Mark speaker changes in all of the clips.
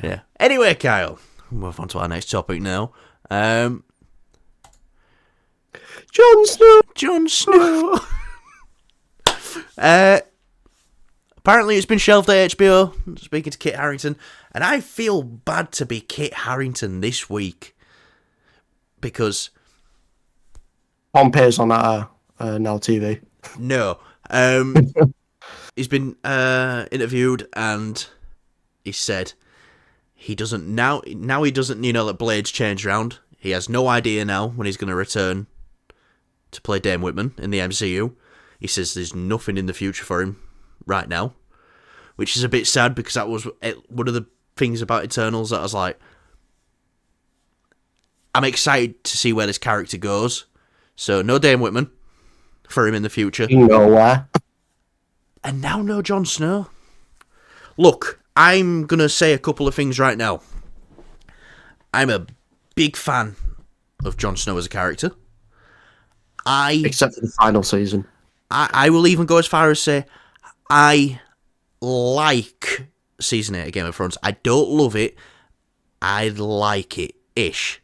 Speaker 1: Yeah. Anyway, Kyle, we'll move on to our next topic now.
Speaker 2: Jon Snow.
Speaker 1: Jon Snow. Apparently, it's been shelved at HBO. Speaking to Kit Harrington, and I feel bad to be Kit Harrington this week because
Speaker 2: Pompey's on now TV.
Speaker 1: no, he's been interviewed and he said he doesn't now. Now he doesn't. That Blade's changed around. He has no idea now when he's going to return to play Dame Whitman in the MCU. He says there's nothing in the future for him right now, which is a bit sad because that was one of the things about Eternals that I was like, I'm excited to see where this character goes. So no Dame Whitman for him in the future.
Speaker 2: Nowhere.
Speaker 1: And now no Jon Snow. Look, I'm going to say a couple of things right now. I'm a big fan of Jon Snow as a character.
Speaker 2: Except for the final season.
Speaker 1: I will even go as far as say I like season 8 of Game of Thrones. I don't love it. I like it-ish.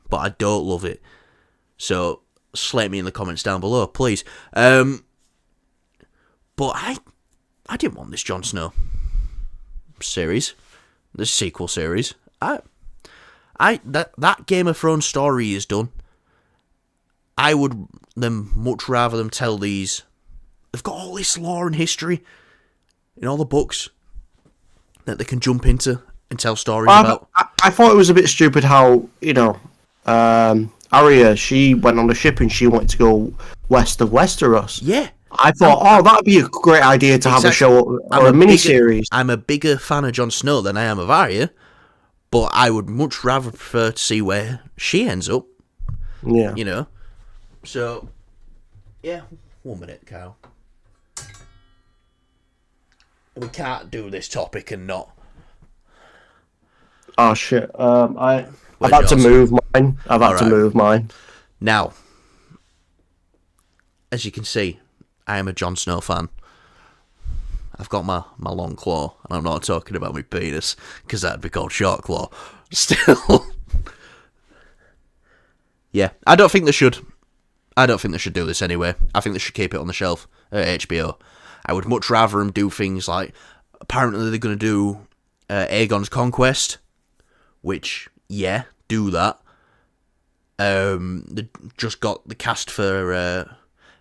Speaker 1: But I don't love it. So, slate me in the comments down below, please. But I didn't want this Jon Snow series. This sequel series. That Game of Thrones story is done. I would much rather them tell these. They've got all this lore and history in all the books that they can jump into and tell stories about.
Speaker 2: I thought it was a bit stupid how, Arya, she went on the ship and she wanted to go west of Westeros.
Speaker 1: Yeah.
Speaker 2: I thought, that'd be a great idea to have a show or a mini-series.
Speaker 1: I'm a bigger fan of Jon Snow than I am of Arya, but I would much rather prefer to see where she ends up.
Speaker 2: Yeah.
Speaker 1: So, yeah, 1 minute, Kyle. We can't do this topic and not.
Speaker 2: Oh, shit. I've had to move mine.
Speaker 1: Now, as you can see, I am a Jon Snow fan. I've got my long claw, and I'm not talking about my penis, because that'd be called short claw. Still. Yeah, I don't think they should. I don't think they should do this anyway. I think they should keep it on the shelf at HBO. I would much rather them do things like, apparently they're going to do Aegon's Conquest, which, yeah, do that. They just got the cast for A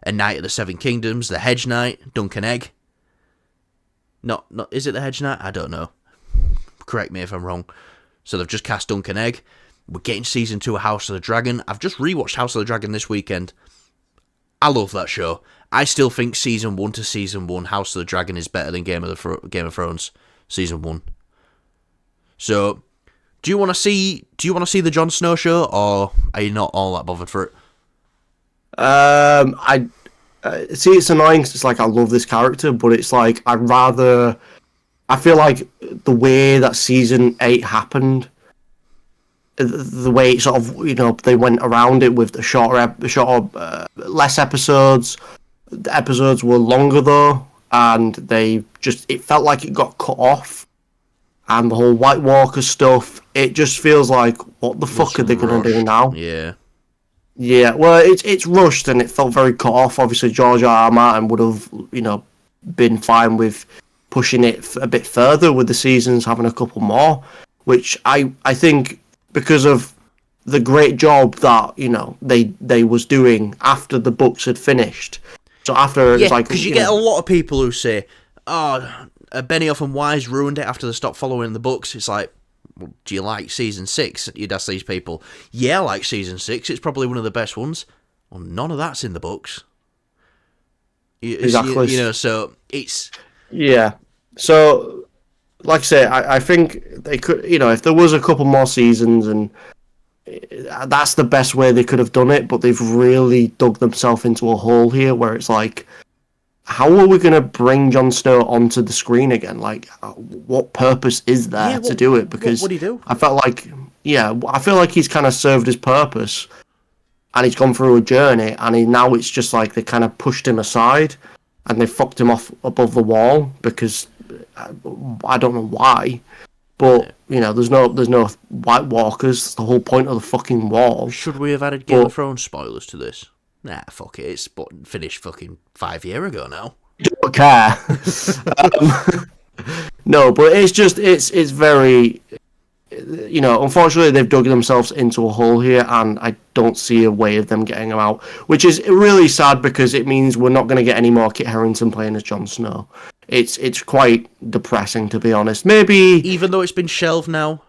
Speaker 1: Knight of the Seven Kingdoms, the Hedge Knight, Duncan Egg. Not is it the Hedge Knight? I don't know. Correct me if I'm wrong. So they've just cast Duncan Egg. We're getting season 2 of House of the Dragon. I've just rewatched House of the Dragon this weekend. I love that show. I still think season 1 to season 1, House of the Dragon is better than Game of Thrones season 1. So, do you want to see the Jon Snow show, or are you not all that bothered for it?
Speaker 2: I see. It's annoying. 'Cause it's like I love this character, but it's like I feel like the way that season 8 happened, the way it sort of they went around it with the shorter less episodes. The episodes were longer though, and it felt like it got cut off. And the whole White Walker stuff, it just feels like, what the fuck are they going to do now?
Speaker 1: Yeah.
Speaker 2: Yeah, well, it's rushed and it felt very cut off. Obviously, George R. R. Martin would have, been fine with pushing it a bit further with the seasons, having a couple more, which I think because of the great job that, they was doing after the books had finished. So after it's like...
Speaker 1: because you get a lot of people who say, Benioff and Wise ruined it after they stopped following the books. It's like, well, do you like season 6? You'd ask these people. Yeah, I like season 6. It's probably one of the best ones. Well, none of that's in the books.
Speaker 2: Exactly.
Speaker 1: So it's...
Speaker 2: Yeah. So, like I say, I think they could, if there was a couple more seasons, and that's the best way they could have done it, but they've really dug themselves into a hole here where it's like, how are we going to bring Jon Snow onto the screen again? Like, what purpose is there to do it? Because
Speaker 1: what do you do?
Speaker 2: I feel like he's kind of served his purpose, and he's gone through a journey, and now it's just like they kind of pushed him aside, and they fucked him off above the wall because I don't know why. But there's no White Walkers. That's the whole point of the fucking wall.
Speaker 1: Should we have added Game of Thrones spoilers to this? Nah, fuck it. It's finished fucking 5 years ago now.
Speaker 2: Don't care. No, but it's very. Unfortunately, they've dug themselves into a hole here, and I don't see a way of them getting them out, which is really sad because it means we're not going to get any more Kit Harington playing as Jon Snow. It's quite depressing, to be honest. Maybe
Speaker 1: even though it's been shelved now,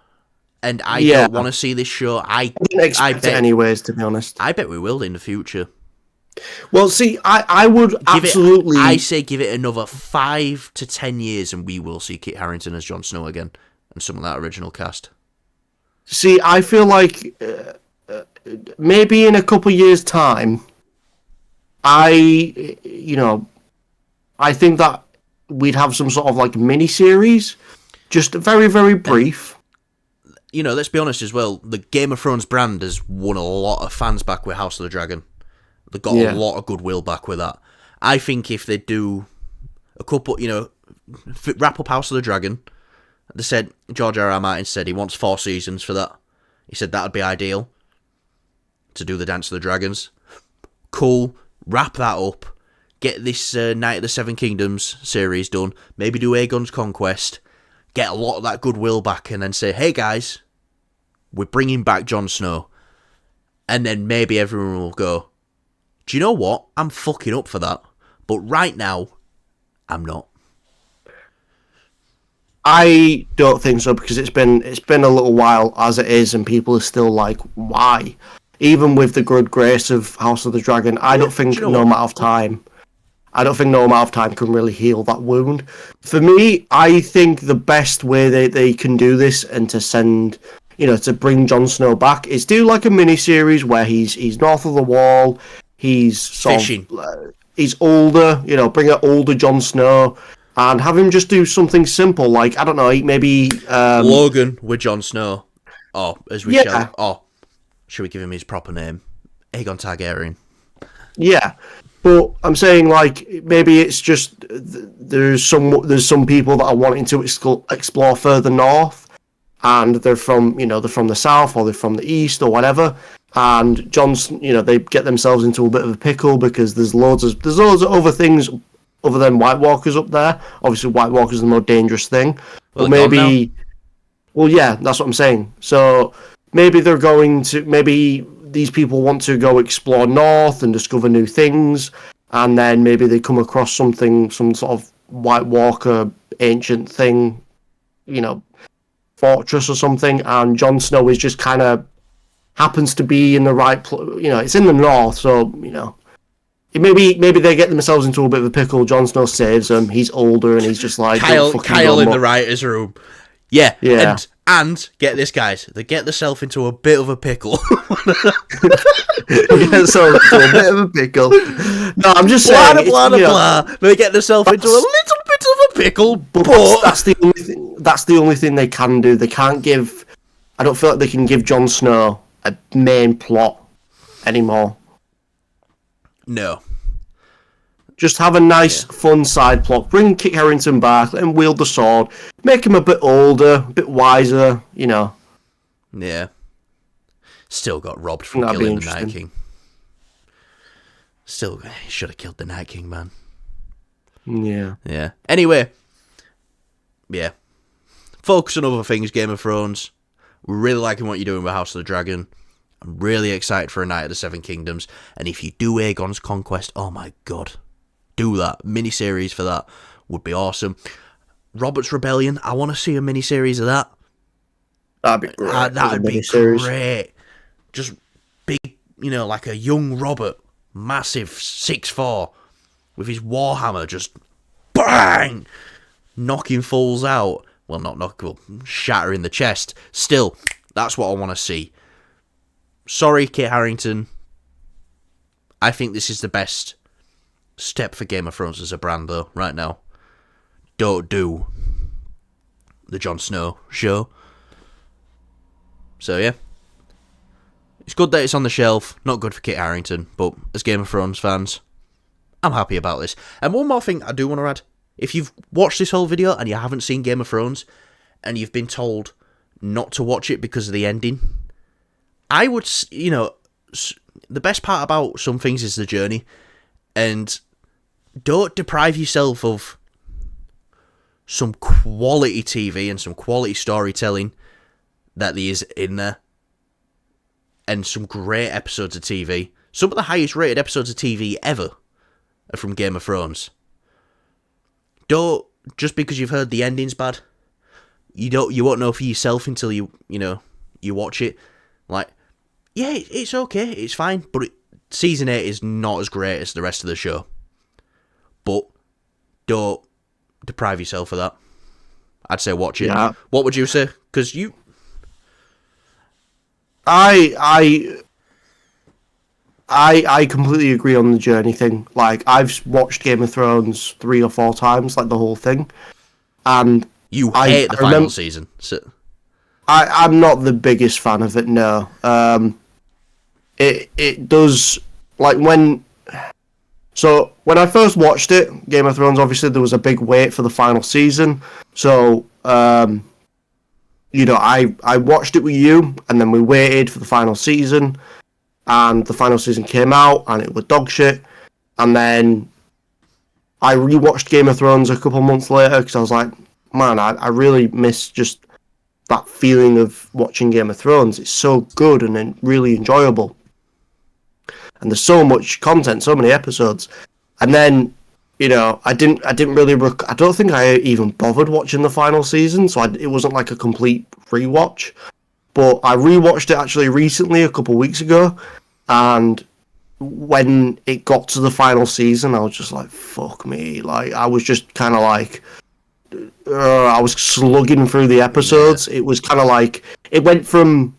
Speaker 1: and I don't want to see this show. I
Speaker 2: didn't expect it anyways, to be honest.
Speaker 1: I bet we will in the future.
Speaker 2: Well, see, I would absolutely.
Speaker 1: I say give it another 5 to 10 years, and we will see Kit Harington as Jon Snow again, and some of that original cast.
Speaker 2: See, I feel like maybe in a couple of years' time, I think that we'd have some sort of like mini series, just very, very brief.
Speaker 1: Let's be honest as well. The Game of Thrones brand has won a lot of fans back with House of the Dragon. They got a lot of goodwill back with that. I think if they do a couple, wrap up House of the Dragon. They said, George R.R. Martin said he wants 4 seasons for that. He said that would be ideal to do the Dance of the Dragons. Cool. Wrap that up. Get this Night of the Seven Kingdoms series done. Maybe do Aegon's Conquest. Get a lot of that goodwill back and then say, hey guys, we're bringing back Jon Snow. And then maybe everyone will go, do you know what? I'm fucking up for that. But right now, I'm not.
Speaker 2: I don't think so because it's been a little while as it is, and people are still like, why? Even with the good grace of House of the Dragon, I don't think no amount of time can really heal that wound. For me, I think the best way they can do this and to send, to bring Jon Snow back is do like a mini series where he's north of the Wall, he's
Speaker 1: fishing,
Speaker 2: he's older, bring an older Jon Snow. And have him just do something simple, like, I don't know, maybe...
Speaker 1: Logan with Jon Snow. Oh, as we shall... Oh, should we give him his proper name? Aegon Targaryen.
Speaker 2: Yeah, but I'm saying, like, maybe it's just... There's some people that are wanting to explore further north, and they're from, they're from the south, or they're from the east, or whatever, and they get themselves into a bit of a pickle, because there's loads of other things... other than White Walkers up there. Obviously, White Walkers are the more dangerous thing. But maybe... Well, yeah, that's what I'm saying. So, maybe maybe these people want to go explore north and discover new things, and then maybe they come across some sort of White Walker ancient thing, fortress or something, and Jon Snow is just kind of happens to be in the right place. It's in the north, so, Maybe they get themselves into a bit of a pickle. Jon Snow saves them. He's older and he's just like
Speaker 1: Kyle in the writer's room. Yeah. And get this, guys. They get themselves into a bit of a pickle.
Speaker 2: No, I'm just saying.
Speaker 1: Blah. They get themselves into a little bit of a pickle, but
Speaker 2: that's the only thing. That's the only thing they can do. They can't give. I don't feel like they can give Jon Snow a main plot anymore.
Speaker 1: No.
Speaker 2: Just have a nice, fun side plot. Bring Kit Harington back, let him wield the sword. Make him a bit older, a bit wiser,
Speaker 1: Yeah. Still got robbed from killing the Night King. Still, he should have killed the Night King, man. Yeah. Anyway. Yeah. Focus on other things, Game of Thrones. We're really liking what you're doing with House of the Dragon. I'm really excited for A Night of the Seven Kingdoms. And if you do Aegon's Conquest, oh my god. Do that. Miniseries for that would be awesome. Robert's Rebellion, I want to see a miniseries of that.
Speaker 2: That'd be great.
Speaker 1: That'd be great. Just big, like a young Robert, massive 6'4", with his warhammer just bang, knocking fools out. Well, shattering the chest. Still, that's what I want to see. Sorry, Kit Harington. I think this is the best step for Game of Thrones as a brand, though, right now. Don't do the Jon Snow show. So, yeah. It's good that it's on the shelf. Not good for Kit Harington, but as Game of Thrones fans, I'm happy about this. And one more thing I do want to add. If you've watched this whole video and you haven't seen Game of Thrones, and you've been told not to watch it because of the ending, I would, the best part about some things is the journey, and don't deprive yourself of some quality TV and some quality storytelling that there is in there, and some great episodes of TV. Some of the highest rated episodes of TV ever are from Game of Thrones. Don't, just because you've heard the ending's bad, you won't know for yourself until you watch it. Like, yeah, it's okay, it's fine, but season 8 is not as great as the rest of the show. But don't deprive yourself of that. I'd say watch it.
Speaker 2: Yeah.
Speaker 1: What would you say? Because you...
Speaker 2: I completely agree on the journey thing. Like, I've watched Game of Thrones 3 or 4 times, like the whole thing, and
Speaker 1: you hate the final season. So.
Speaker 2: I'm not the biggest fan of it. No, it does, like, when I first watched it, Game of Thrones, obviously there was a big wait for the final season. So I watched it with you, and then we waited for the final season. And the final season came out, and it was dog shit. And then I rewatched Game of Thrones a couple months later, because I was like, man, I really miss just that feeling of watching Game of Thrones. It's so good and then really enjoyable. And there's so much content, so many episodes. And then, I didn't really... I don't think I even bothered watching the final season, so it wasn't like a complete rewatch. But I rewatched it actually recently, a couple of weeks ago, and when it got to the final season, I was just like, fuck me. Like, I was just kind of like... I was slugging through the episodes. Yeah. It was kind of like... It went from,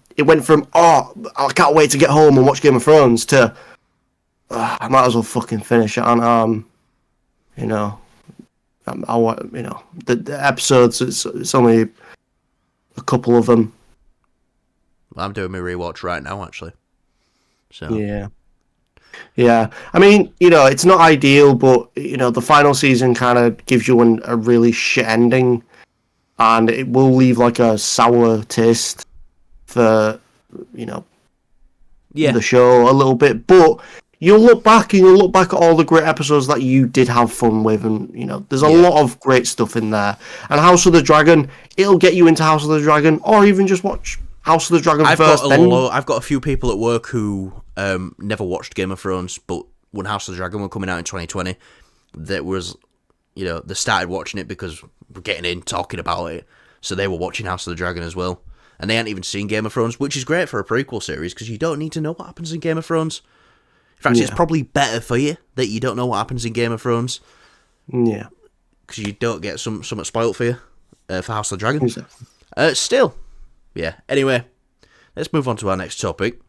Speaker 2: oh, I can't wait to get home and watch Game of Thrones, to... I might as well fucking finish it. And, the episodes, it's only a couple of them.
Speaker 1: I'm doing my rewatch right now, actually. So
Speaker 2: yeah. I mean, it's not ideal, but the final season kind of gives you a really shit ending, and it will leave like a sour taste for the show a little bit. But you'll look back at all the great episodes that you did have fun with, and there's a lot of great stuff in there. And House of the Dragon, it'll get you into House of the Dragon, or even just watch House of the Dragon first.
Speaker 1: I've got a few people at work who never watched Game of Thrones, but when House of the Dragon were coming out in 2020, that was, they started watching it because we're getting in, talking about it, so they were watching House of the Dragon as well. And they hadn't even seen Game of Thrones, which is great for a prequel series, because you don't need to know what happens in Game of Thrones. In fact, it's probably better for you that you don't know what happens in Game of Thrones.
Speaker 2: Yeah.
Speaker 1: Because you don't get something spoiled for you for House of the Dragon.
Speaker 2: Exactly.
Speaker 1: Still. Yeah. Anyway, let's move on to our next topic.